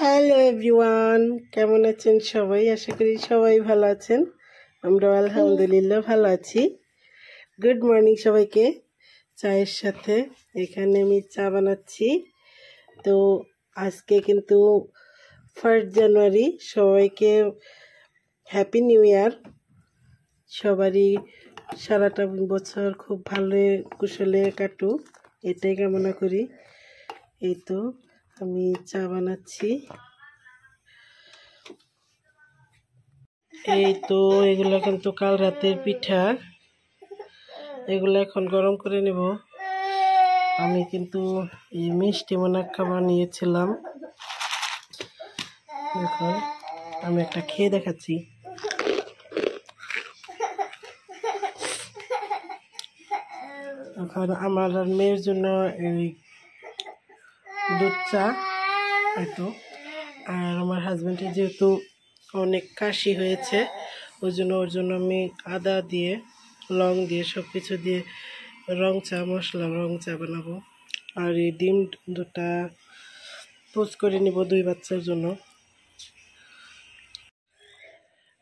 Hello everyone, কেমন আছেন সবাই? আশা করি সবাই ভালো আছেন। আমরা আলহামদুলিল্লাহ ভালো আছি। গুড মর্নিং সবাইকে। চায়ের সাথে এখানে আমি চা বানাচ্ছি। তো আজকে কিন্তু 1 জানুয়ারি, সবাইকে হ্যাপি নিউ ইয়ার। সবারই সারাটা বছর খুব ভালো কুশলে কাটুক, এটাই কামনা করি। এই তো আমি চা বানাচ্ছি। এই তো এগুলো কিন্তু কাল রাতের পিঠা, এগুলো এখন গরম করে নেব। আমি কিন্তু এই মিষ্টি মোনাক্কা বানিয়েছিলাম। দেখুন, আমি একটা খেয়ে দেখাচ্ছি। এখন আমার আর মেয়ের জন্য এই দুধ চা, এতো। আর আমার হাজব্যান্ডের যেহেতু অনেক কাশি হয়েছে, ওর জন্য আমি আদা দিয়ে, লং দিয়ে, সব কিছু দিয়ে রং চা, মশলা রং চা বানাবো। আর এই ডিম দুটা পোস্ট করে নিব 2 বাচ্চার জন্য।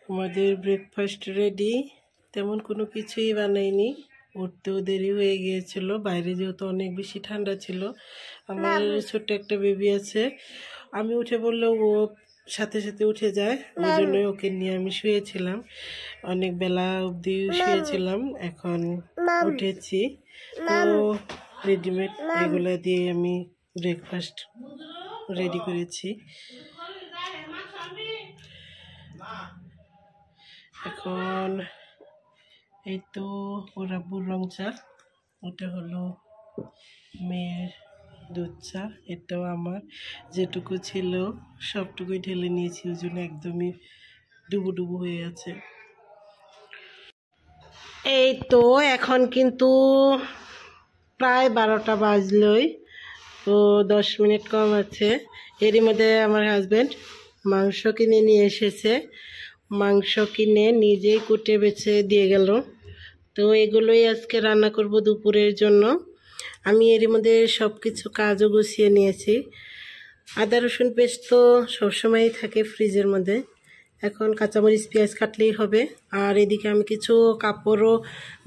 আমাদের ব্রেকফাস্ট রেডি। তেমন কোনো কিছুই বানাইনি, উঠতেও দেরি হয়ে গিয়েছিল। বাইরে যেহেতু অনেক বেশি ঠান্ডা ছিল। আমার ছোট্ট একটা বেবি আছে, আমি উঠে বললেও ও সাথে সাথে উঠে যায়, ওই জন্যই ওকে নিয়ে আমি শুয়েছিলাম। অনেক বেলা অবধি শুয়েছিলাম, এখন উঠেছি। তো রেডিমেড এগুলো দিয়ে আমি ব্রেকফাস্ট রেডি করেছি। এখন এই তো ওর আব্বুর রং চা, ওটা হলো মেয়ের দুধ চা, এটাও আমার। যেটুকু ছিল সবটুকুই ঢেলে নিয়েছি, ওই জন্য একদমই ডুবু ডুবু হয়ে আছে। এই তো এখন কিন্তু প্রায় 12টা বাজলই, তো 10 মিনিট কম আছে। এরই মধ্যে আমার হাজব্যান্ড মাংস কিনে নিয়ে এসেছে। মাংস কিনে নিজেই কুটে বেছে দিয়ে গেল। তো এগুলোই আজকে রান্না করব দুপুরের জন্য। আমি এরই মধ্যে সব কিছু কাজও গুছিয়ে নিয়েছি। আদা রসুন পেস্ট তো সবসময়ই থাকে ফ্রিজের মধ্যে। এখন কাঁচামরিচ পেঁয়াজ কাটলেই হবে। আর এদিকে আমি কিছু কাপড়ও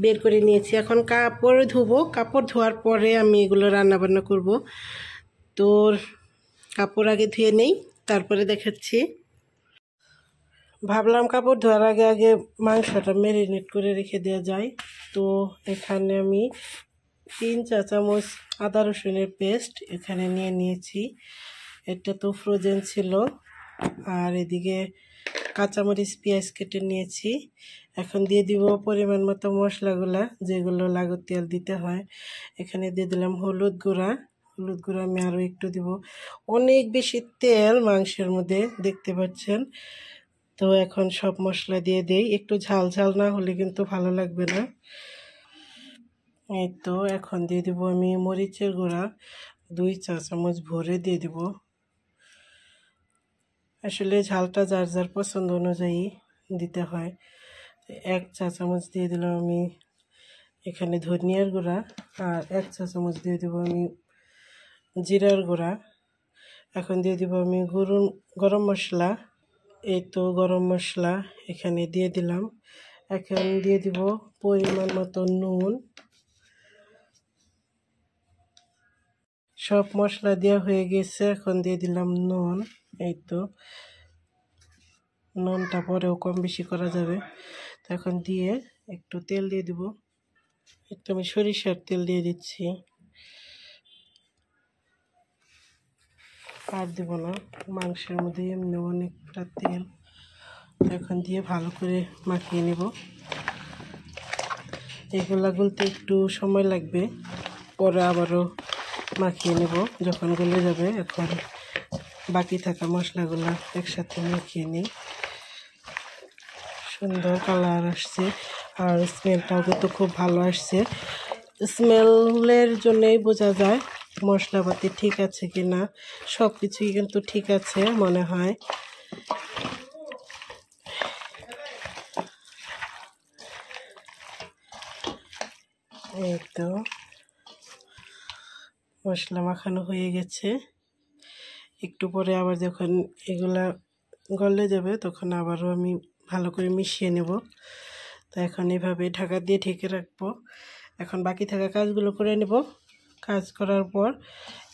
বের করে নিয়েছি। এখন কাপড় ধুবো, কাপড় ধোয়ার পরে আমি এগুলো রান্নাবান্না করব। তো কাপড় আগে ধুয়ে নেই, তারপরে দেখাচ্ছি। ভাবলাম কাপড় ধোয়ার আগে আগে মাংসটা ম্যারিনেট করে রেখে দেওয়া যায়। তো এখানে আমি 3 চা চামচ আদা রসুনের পেস্ট এখানে নিয়ে নিয়েছি। এটা তো ফ্রোজেন ছিল। আর এদিকে কাঁচামরিচ পেঁয়াজ কেটে নিয়েছি। এখন দিয়ে দিব পরিমাণ মতো মশলাগুলা, যেগুলো লাগতিয়াল দিতে হয়। এখানে দিয়ে দিলাম হলুদ গুঁড়া। হলুদ গুঁড়া আমি আরও একটু দিব। অনেক বেশি তেল মাংসের মধ্যে, দেখতে পাচ্ছেন। তো এখন সব মশলা দিয়ে দেই, একটু ঝাল ঝাল না হলে কিন্তু ভালো লাগবে না। এই তো এখন দিয়ে দিব আমি মরিচের গুঁড়া, 2 চা চামচ ভরে দিয়ে দিব। আসলে ঝালটা যার যার পছন্দ অনুযায়ী দিতে হয়। 1 চা চামচ দিয়ে দিলাম আমি এখানে ধনিয়ার গুঁড়া। আর 1 চা চামচ দিয়ে দেবো আমি জিরার গুঁড়া। এখন দিয়ে দিব আমি গরম মশলা। এই তো গরম মশলা এখানে দিয়ে দিলাম। এখন দিয়ে দিব পরিমাণ মতো নুন। সব মশলা দেওয়া হয়ে গেছে, এখন দিয়ে দিলাম নুন। এই তো নুনটা পরেও কম বেশি করা যাবে। তো এখন দিয়ে একটু তেল দিয়ে দিব। একটু আমি সরিষার তেল দিয়ে দিচ্ছি, আর দেবো না, মাংসের মধ্যে এমনি অনেকটা তেল। এখন দিয়ে ভালো করে মাখিয়ে নেব। এগুলা গুলতে একটু সময় লাগবে, পরে আবারও মাখিয়ে নেব যখন গলে যাবে। এখন বাকি থাকা মশলাগুলো একসাথে মাখিয়ে নিই। সুন্দর কালার আসছে, আর স্মেলটাও কিন্তু খুব ভালো আসছে। স্মেলের জন্যই বোঝা যায় মশলাপাতি ঠিক আছে কি না। সব কিছুই কিন্তু ঠিক আছে মনে হয়। এই তো মশলা মাখানো হয়ে গেছে। একটু পরে আবার যখন এগুলা গলে যাবে তখন আবারও আমি ভালো করে মিশিয়ে নেব। তো এখন এভাবে ঢাকা দিয়ে ঢেকে রাখবো। এখন বাকি থাকা কাজগুলো করে নেব। কাজ করার পর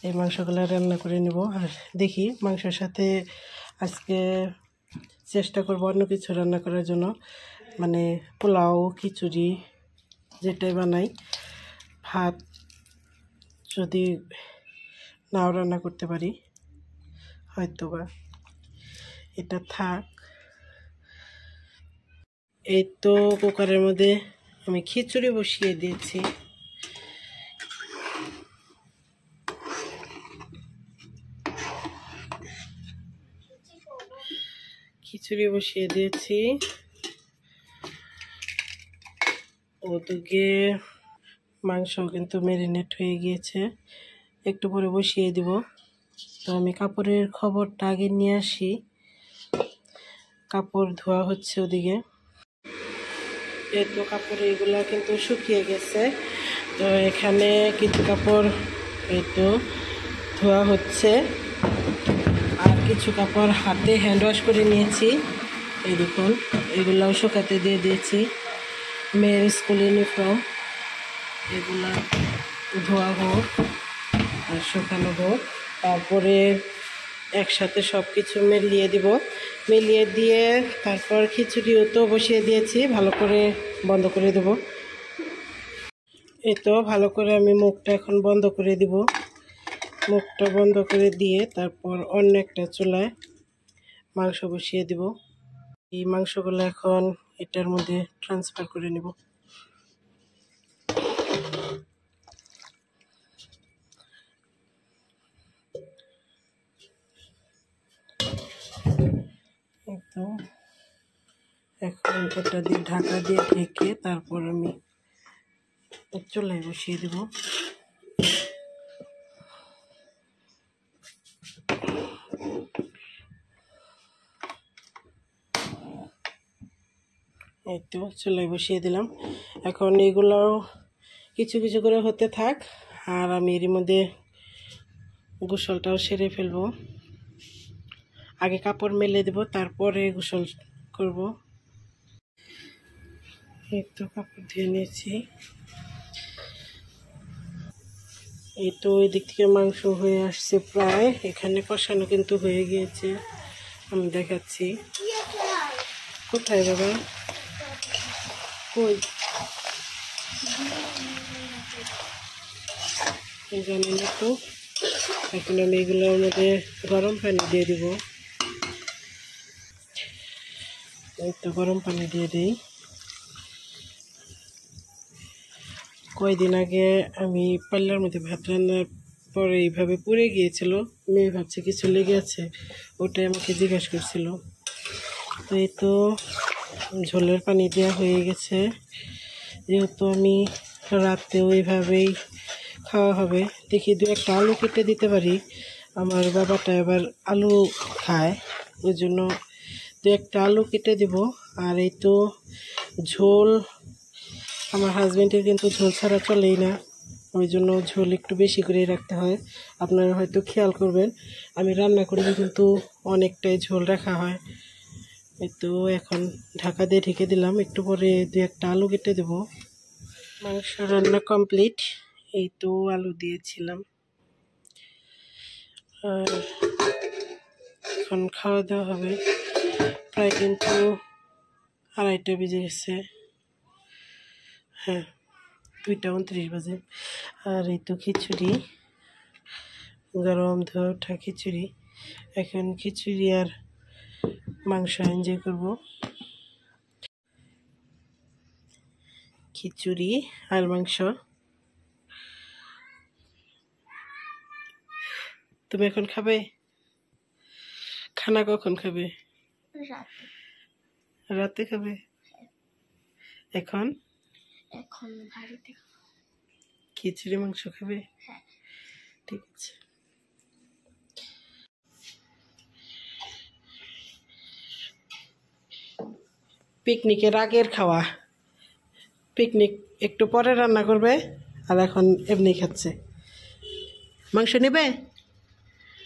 এই মাংসগুলো রান্না করে নেব। আর দেখি মাংসের সাথে আজকে চেষ্টা করব অন্য কিছু রান্না করার জন্য, মানে পোলাও, খিচুড়ি যেটাই বানাই। ভাত যদি নাও রান্না করতে পারি হয়তোবা, এটা থাক। এই তো কুকারের মধ্যে আমি খিচুড়ি বসিয়ে দিয়েছি। খিচুড়ি বসিয়ে দিয়েছি। ওদিকে মাংস কিন্তু ম্যারিনেট হয়ে গিয়েছে, একটু পরে বসিয়ে দিব। তো আমি কাপড়ের খবরটা আগে নিয়ে আসি। কাপড় ধোয়া হচ্ছে ওদিকে। এই তো কাপড় এগুলা কিন্তু শুকিয়ে গেছে। তো এখানে কিছু কাপড় এই তো ধোয়া হচ্ছে, আর কিছু কাপড় হাতে হ্যান্ড ওয়াশ করে নিয়েছি। এই দেখুন এগুলাও শুকাতে দিয়ে দিয়েছি। মেয়ের স্কুল ইউনিফর্ম এগুলা ধোয়া হোক আর শুকানো হোক, তারপরে একসাথে সব কিছু মিলিয়ে দিব। মিলিয়ে দিয়ে তারপর খিচুড়িও তো বসিয়ে দিয়েছি, ভালো করে বন্ধ করে দেব। এই তো ভালো করে আমি মুখটা এখন বন্ধ করে দিব। মুখটা বন্ধ করে দিয়ে তারপর অন্য একটা চুলায় মাংস বসিয়ে দিব। এই মাংসগুলো এখন এটার মধ্যে ট্রান্সফার করে নেব। তো এখন এটা দিয়ে ঢাকা দিয়ে ঢেকে তারপর আমি চুলায় বসিয়ে দেব। এই তো চুলায় বসিয়ে দিলাম। এখন এগুলো কিছু কিছু করে হতে থাক, আর আমি এর মধ্যে গোসলটাও সেরে ফেলবো। আগে কাপড় মেলে দেব, তারপরে গোসল করব। এই তো কাপড় ধুয়ে নিয়েছি। এই তো ওই দিক থেকে মাংস হয়ে আসছে প্রায়, এখানে কষানো কিন্তু হয়ে গিয়েছে। আমি দেখাচ্ছি। কোথায় বাবা? কই জানি না তো। এখন আমি এগুলোর মধ্যে গরম পানি দিয়ে দিব। এই তো গরম পানি দিয়ে দিই। কয়দিন আগে আমি পাল্লার মধ্যে ভাত রান্নার পরে এইভাবে পুড়ে গিয়েছিল। মেয়ে ভাবছে কিছু লেগে আছে, ওটাই আমাকে জিজ্ঞাসা করছিল। তো এই তো ঝোলের পানি দেওয়া হয়ে গেছে। যেহেতু আমি রাতে ওইভাবেই খাওয়া হবে, দেখি দু একটা আলু কেটে দিতে পারি। আমার বাবাটা এবার আলু খায়, ওই জন্য দু একটা আলু কেটে দিব। আর এই তো ঝোল, আমার হাজব্যান্ডের কিন্তু ঝোল ছাড়া চলেই না, ওই জন্য ঝোল একটু বেশি করে রাখতে হয়। আপনারা হয়তো খেয়াল করবেন, আমি রান্না করলে কিন্তু অনেকটাই ঝোল রাখা হয়। এই তো এখন ঢাকা দিয়ে ঢেকে দিলাম, একটু পরে দু একটা আলু কেটে দেব। মাংস রান্না কমপ্লিট। এই তো আলু দিয়েছিলাম, আর এখন খাওয়া দাওয়া হবে। প্রায় কিন্তু 2:30 বেজে গেছে। হ্যাঁ, 2:29 বাজে। আর এই তো খিচুড়ি, গরম ধোয়া ওঠা খিচুড়ি। এখন খিচুড়ি আর মাংস এনজয় করব। খিচুড়ি আর মাংস। তুমি এখন খাবে? খানা কখন খাবে? রাতে খাবে? এখন বাড়িতে খিচুড়ি মাংস খাবে? ঠিক আছে। পিকনিকের আগের খাওয়া। পিকনিক একটু পরে রান্না করবে, আর এখন এমনি খাচ্ছে। মাংস নেবে?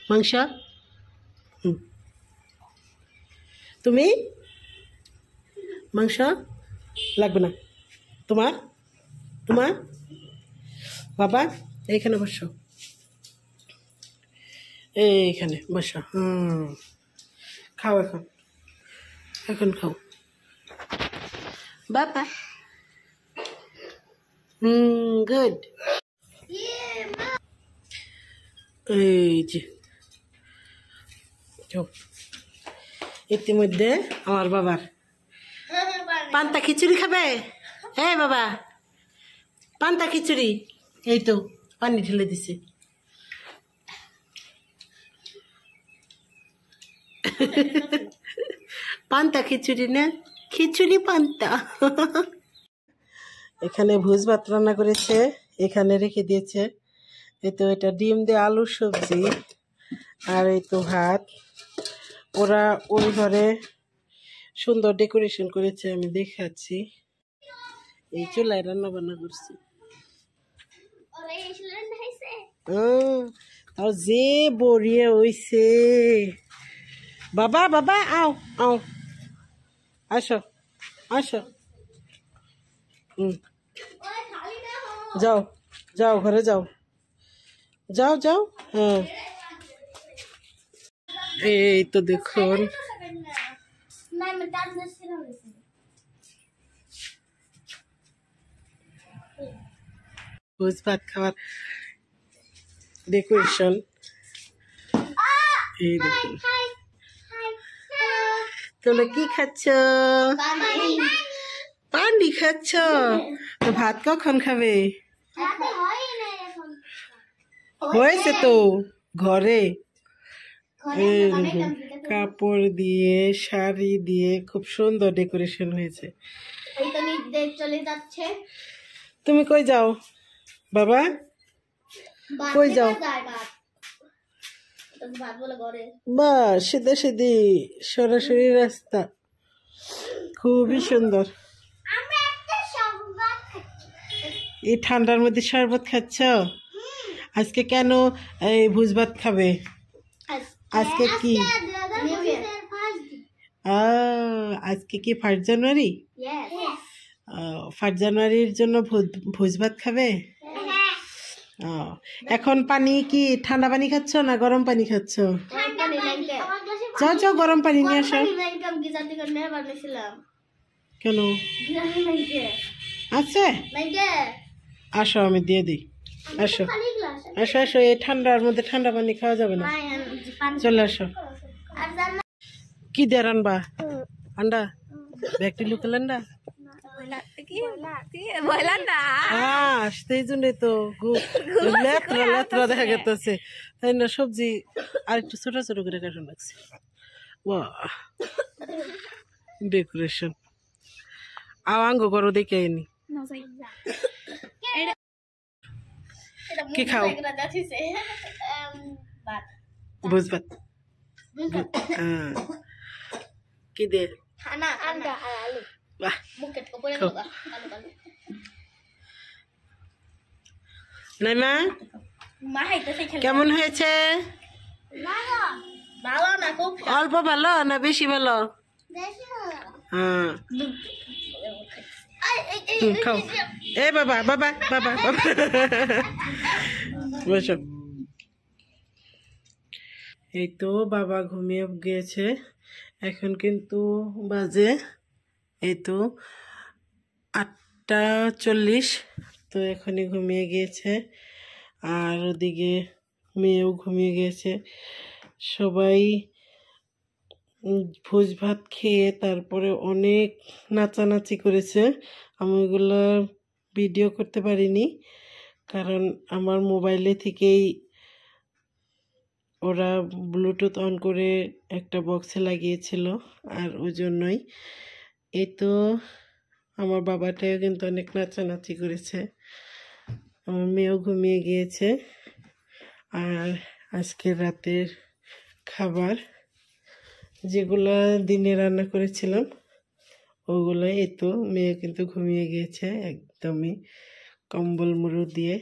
মাংস তুমি মাংস লাগবে না তোমার? তোমার বাবা এইখানে বসো, এইখানে বসো। খাও এখন, এখন খাও বাবা। গুড। এই যে ইতিমধ্যে আমার বাবার পান্তা খিচুড়ি খাবে। হ্যাঁ বাবা, পান্তা খিচুড়ি। এই তো পানি ঢেলে দিছে। পান্তা খিচুড়ি না, খিচুড়ি পান্তা। এখানে ভোজ ভাত রান্না করেছে, এখানে রেখে দিয়েছে। এই তো এটা ডিম দিয়ে আলুর সবজি, আর এই তো ভাত। ওরা ওই ঘরে সুন্দর ডেকোরেশন করেছে, আমি দেখাচ্ছি। এই চুলায় রান্না বান্না করছি। তাও যে বড়িয়ে হইছে। বাবা বাবা আও আও, আসো আসো। যাও যাও ঘরে যাও, যাও যাও। হ্যাঁ এই তো দেখুন ভোজ ভাত খাওয়ার ডেকোরেশন। এই দেখুন, তোমরা কি খাচ্ছ? পানি খাচ্ছ? তো ভাত কখন খাবে? হয়েছে তো ঘরে। কাপড় দিয়ে শাড়ি দিয়ে খুব সুন্দর ডেকোরেশন হয়েছে। তুমি কই যাও বাবা? কই যাও? বা সিধে সিধি সরাসরি রাস্তা, খুবই সুন্দর। এই ঠান্ডার মধ্যে শরবত খাচ্ছ? আজকে কেন এই ভোজ ভাত খাবে? আজকে কি আজকে কি 1 জানুয়ারি? 1 জানুয়ারির জন্য ভোজ ভাত খাবে? এখন পানি কি ঠান্ডা পানি খাচ্ছ না গরম পানি খাচ্ছ? যাও যাও গরম পানি নিয়ে আসো। কেন আছে? আসো আমি দিয়ে দিই। আসো আসো আসো, এই ঠান্ডার মধ্যে ঠান্ডা পানি খাওয়া যাবে না, চলে আসো। কি দিয়ে রানবা? আন্ডা ব্যাগটি লুকালেন না সেই জন্যই তো লেত্রা লেত্রা দেখা গেছে, তাই না? সবজি আর একটু ছোট ছোট করে কাটুন লাগছে। ডেকোরেশন আঙ্গ করো দেখে আইনি। কি খাও? ভোজ ভাত। কি দে? নাইমা কেমন হয়েছে? অল্প ভালো না বেশি ভালো? খাও। এ বাবা বাবা বাবা বাবা বসো। এই তো বাবা ঘুমিয়ে গিয়েছে, এখন কিন্তু বাজে এই তো 8:40। তো এখনই ঘুমিয়ে গিয়েছে, আর ওদিকে মেয়েও ঘুমিয়ে গিয়েছে। সবাই ভোজ ভাত খেয়ে তারপরে অনেক নাচানাচি করেছে। আমি ওগুলো ভিডিও করতে পারিনি, কারণ আমার মোবাইলে থেকেই ওরা ব্লুটুথ অন করে একটা বক্সে লাগিয়েছিল, আর ওই জন্যই। এই তো আমার বাবাটাও কিন্তু অনেক নাচানাচি করেছে, আমার মেয়েও ঘুমিয়ে গিয়েছে। আর আজকের রাতের খাবার যেগুলো দিনে রান্না করেছিলাম ওগুলো, এই তো মেয়ে কিন্তু ঘুমিয়ে গিয়েছে একদমই কম্বল মুড়ো দিয়ে।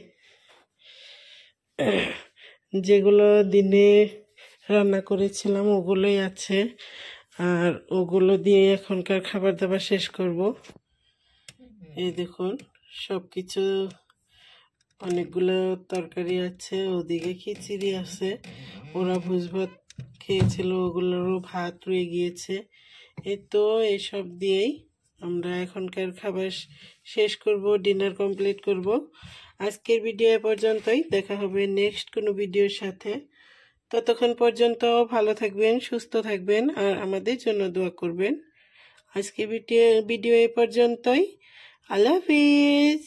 যেগুলো দিনে রান্না করেছিলাম ওগুলোই আছে, আর ওগুলো দিয়ে এখনকার খাবার দাবার শেষ করব। এই দেখুন সব কিছু, অনেকগুলো তরকারি আছে, ওদিকে খিচুড়ি আছে, ওরা ভোজ ভাত খেয়েছিল ওগুলোরও ভাত রয়ে গিয়েছে। এই তো এইসব দিয়েই আমরা এখনকার খাবার শেষ করব, ডিনার কমপ্লিট করব। আজকের ভিডিও এ পর্যন্তই, দেখা হবে নেক্সট কোনো ভিডিওর সাথে। ততক্ষণ পর্যন্ত ভালো থাকবেন, সুস্থ থাকবেন, আর আমাদের জন্য দোয়া করবেন। আজকে ভিডিও এ পর্যন্তই। আল্লাহ হাফিজ।